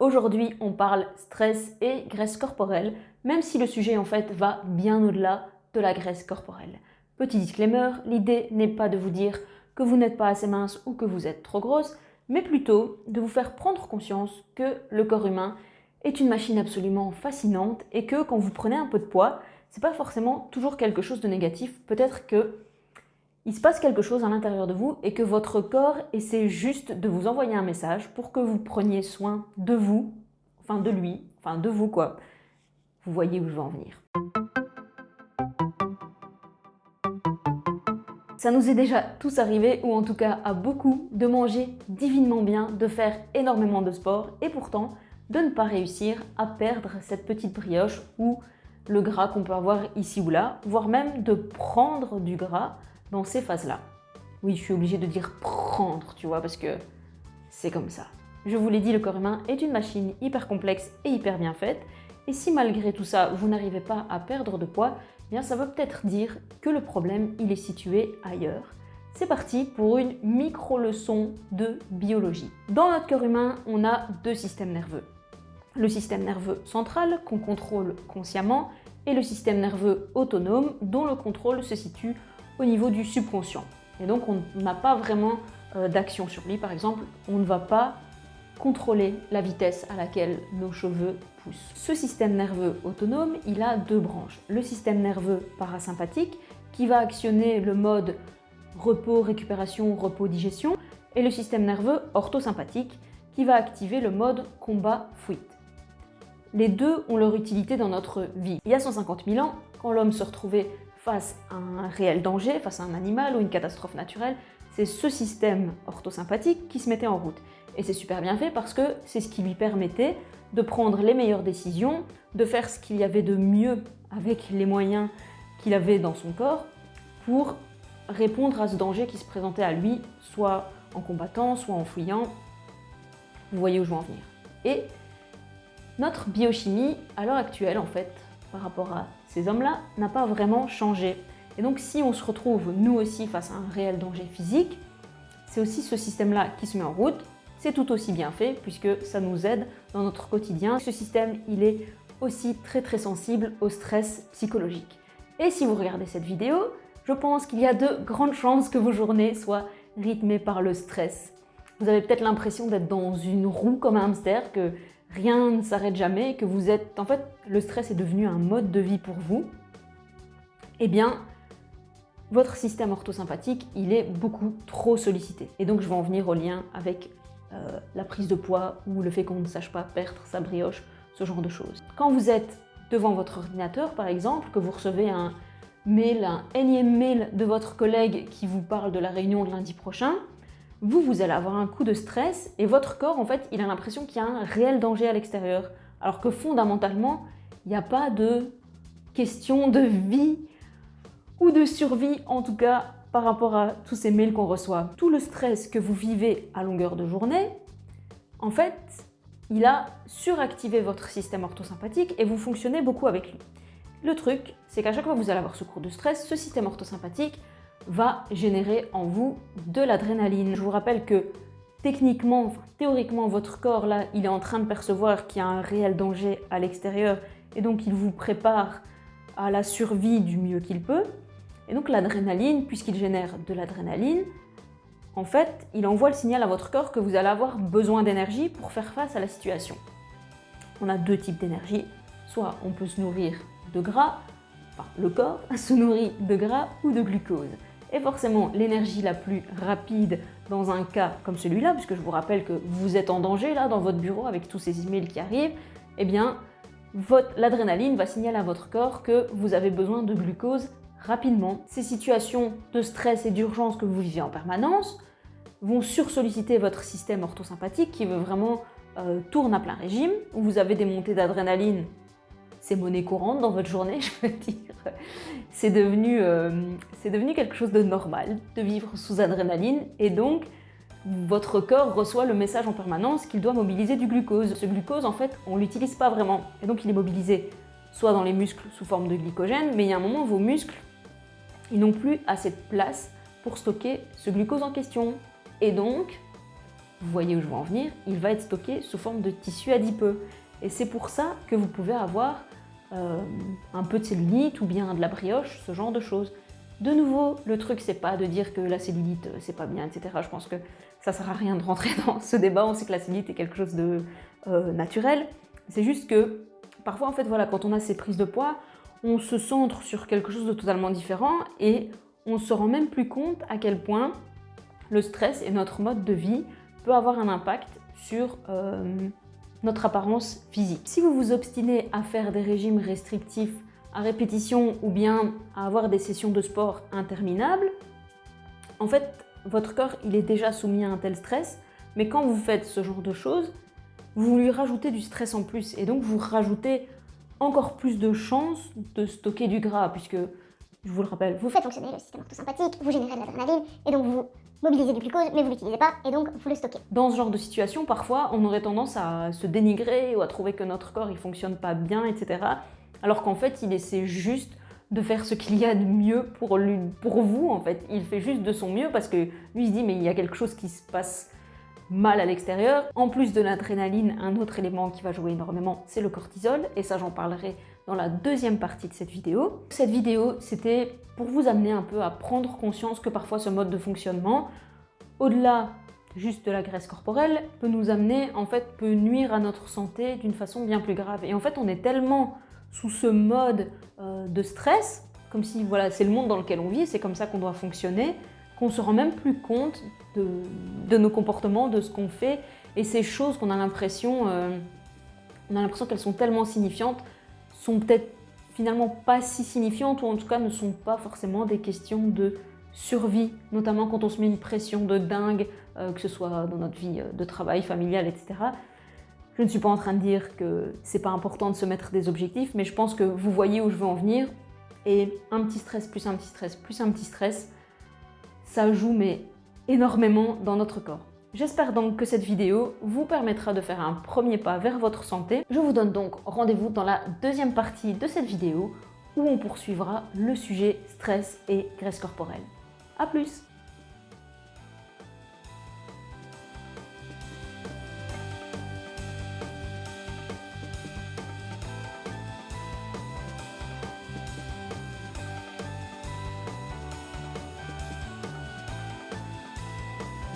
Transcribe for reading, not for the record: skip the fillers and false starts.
Aujourd'hui, on parle stress et graisse corporelle, même si le sujet en fait va bien au-delà de la graisse corporelle. Petit disclaimer, l'idée n'est pas de vous dire que vous n'êtes pas assez mince ou que vous êtes trop grosse, mais plutôt de vous faire prendre conscience que le corps humain est une machine absolument fascinante et que quand vous prenez un peu de poids, c'est pas forcément toujours quelque chose de négatif. Peut-être que il se passe quelque chose à l'intérieur de vous et que votre corps essaie juste de vous envoyer un message pour que vous preniez soin de vous, enfin de lui, enfin de vous quoi. Vous voyez où je veux en venir. Ça nous est déjà tous arrivé, ou en tout cas à beaucoup, de manger divinement bien, de faire énormément de sport et pourtant de ne pas réussir à perdre cette petite brioche ou le gras qu'on peut avoir ici ou là, voire même de prendre du gras dans ces phases-là. Oui, je suis obligée de dire prendre, tu vois, parce que c'est comme ça. Je vous l'ai dit, le corps humain est une machine hyper complexe et hyper bien faite. Et si malgré tout ça, vous n'arrivez pas à perdre de poids, eh bien ça veut peut-être dire que le problème, il est situé ailleurs. C'est parti pour une micro-leçon de biologie. Dans notre corps humain, on a deux systèmes nerveux. Le système nerveux central, qu'on contrôle consciemment, et le système nerveux autonome, dont le contrôle se situe au niveau du subconscient. Et donc on n'a pas vraiment d'action sur lui. Par exemple, on ne va pas contrôler la vitesse à laquelle nos cheveux poussent. Ce système nerveux autonome, il a deux branches. Le système nerveux parasympathique, qui va actionner le mode repos, récupération, repos, digestion, et le système nerveux orthosympathique, qui va activer le mode combat, fuite. Les deux ont leur utilité dans notre vie. Il y a 150 000 ans, quand l'homme se retrouvait face à un réel danger, face à un animal ou une catastrophe naturelle, c'est ce système orthosympathique qui se mettait en route. Et c'est super bien fait parce que c'est ce qui lui permettait de prendre les meilleures décisions, de faire ce qu'il y avait de mieux avec les moyens qu'il avait dans son corps pour répondre à ce danger qui se présentait à lui, soit en combattant, soit en fuyant. Vous voyez où je veux en venir. Et notre biochimie, à l'heure actuelle, en fait, par rapport à ces hommes-là, n'a pas vraiment changé. Et donc, si on se retrouve, nous aussi, face à un réel danger physique, c'est aussi ce système-là qui se met en route. C'est tout aussi bien fait, puisque ça nous aide dans notre quotidien. Ce système, il est aussi très sensible au stress psychologique. Et si vous regardez cette vidéo, je pense qu'il y a de grandes chances que vos journées soient rythmées par le stress. Vous avez peut-être l'impression d'être dans une roue comme un hamster, que rien ne s'arrête jamais, que vous êtes... En fait, le stress est devenu un mode de vie pour vous. Eh bien, votre système orthosympathique, il est beaucoup trop sollicité. Et donc, je vais en venir au lien avec la prise de poids ou le fait qu'on ne sache pas perdre sa brioche, ce genre de choses. Quand vous êtes devant votre ordinateur, par exemple, que vous recevez un mail, un énième mail de votre collègue qui vous parle de la réunion de lundi prochain, vous allez avoir un coup de stress et votre corps, en fait, il a l'impression qu'il y a un réel danger à l'extérieur. Alors que fondamentalement, il n'y a pas de question de vie ou de survie, en tout cas, par rapport à tous ces mails qu'on reçoit. Tout le stress que vous vivez à longueur de journée, en fait, il a suractivé votre système orthosympathique et vous fonctionnez beaucoup avec lui. Le truc, c'est qu'à chaque fois que vous allez avoir ce coup de stress, ce système orthosympathique va générer en vous de l'adrénaline. Je vous rappelle que techniquement, théoriquement, votre corps, là, il est en train de percevoir qu'il y a un réel danger à l'extérieur et donc il vous prépare à la survie du mieux qu'il peut. Et donc l'adrénaline, puisqu'il génère de l'adrénaline, en fait, il envoie le signal à votre corps que vous allez avoir besoin d'énergie pour faire face à la situation. On a deux types d'énergie. Soit on peut se nourrir de gras, enfin le corps se nourrit de gras ou de glucose. Et forcément, l'énergie la plus rapide dans un cas comme celui-là, puisque je vous rappelle que vous êtes en danger là dans votre bureau avec tous ces emails qui arrivent, eh bien, l'adrénaline va signaler à votre corps que vous avez besoin de glucose rapidement. Ces situations de stress et d'urgence que vous vivez en permanence vont sursolliciter votre système orthosympathique qui veut vraiment tourne à plein régime, où vous avez des montées d'adrénaline. C'est monnaie courante dans votre journée, je veux dire. C'est devenu quelque chose de normal de vivre sous adrénaline et donc votre corps reçoit le message en permanence qu'il doit mobiliser du glucose. Ce glucose, en fait, on ne l'utilise pas vraiment et donc il est mobilisé soit dans les muscles sous forme de glycogène, mais il y a un moment, vos muscles, ils n'ont plus assez de place pour stocker ce glucose en question. Et donc, vous voyez où je veux en venir, il va être stocké sous forme de tissu adipeux. Et c'est pour ça que vous pouvez avoir un peu de cellulite ou bien de la brioche, ce genre de choses. De nouveau, le truc, c'est pas de dire que la cellulite, c'est pas bien, etc. Je pense que ça sert à rien de rentrer dans ce débat. On sait que la cellulite est quelque chose de naturel. C'est juste que parfois, en fait, voilà, quand on a ces prises de poids, on se centre sur quelque chose de totalement différent et on se rend même plus compte à quel point le stress et notre mode de vie peut avoir un impact sur notre apparence physique. Si vous vous obstinez à faire des régimes restrictifs à répétition ou bien à avoir des sessions de sport interminables, en fait, votre corps il est déjà soumis à un tel stress, mais quand vous faites ce genre de choses, vous lui rajoutez du stress en plus et donc vous rajoutez encore plus de chances de stocker du gras puisque, je vous le rappelle, vous faites fonctionner le système orthosympathique, vous générez de l'adrénaline et donc vous mobilisez du glucose mais vous l'utilisez pas et donc vous le stockez. Dans ce genre de situation, parfois on aurait tendance à se dénigrer ou à trouver que notre corps il fonctionne pas bien, etc. Alors qu'en fait, il essaie juste de faire ce qu'il y a de mieux pour vous, en fait. Il fait juste de son mieux parce que lui, il se dit, mais il y a quelque chose qui se passe mal à l'extérieur. En plus de l'adrénaline, un autre élément qui va jouer énormément, c'est le cortisol. Et ça, j'en parlerai dans la deuxième partie de cette vidéo. Cette vidéo, c'était pour vous amener un peu à prendre conscience que parfois ce mode de fonctionnement, au-delà juste de la graisse corporelle, peut nous amener, en fait, peut nuire à notre santé d'une façon bien plus grave. Et en fait, on est tellement sous ce mode de stress, comme si voilà, c'est le monde dans lequel on vit, c'est comme ça qu'on doit fonctionner, qu'on se rend même plus compte de nos comportements, de ce qu'on fait, et ces choses qu'on a l'impression qu'elles sont tellement signifiantes, sont peut-être finalement pas si signifiantes, ou en tout cas ne sont pas forcément des questions de survie, notamment quand on se met une pression de dingue, que ce soit dans notre vie de travail, familiale, etc. Je ne suis pas en train de dire que c'est pas important de se mettre des objectifs, mais je pense que vous voyez où je veux en venir. Et un petit stress, plus un petit stress, plus un petit stress, ça joue mais énormément dans notre corps. J'espère donc que cette vidéo vous permettra de faire un premier pas vers votre santé. Je vous donne donc rendez-vous dans la deuxième partie de cette vidéo où on poursuivra le sujet stress et graisse corporelle. A plus!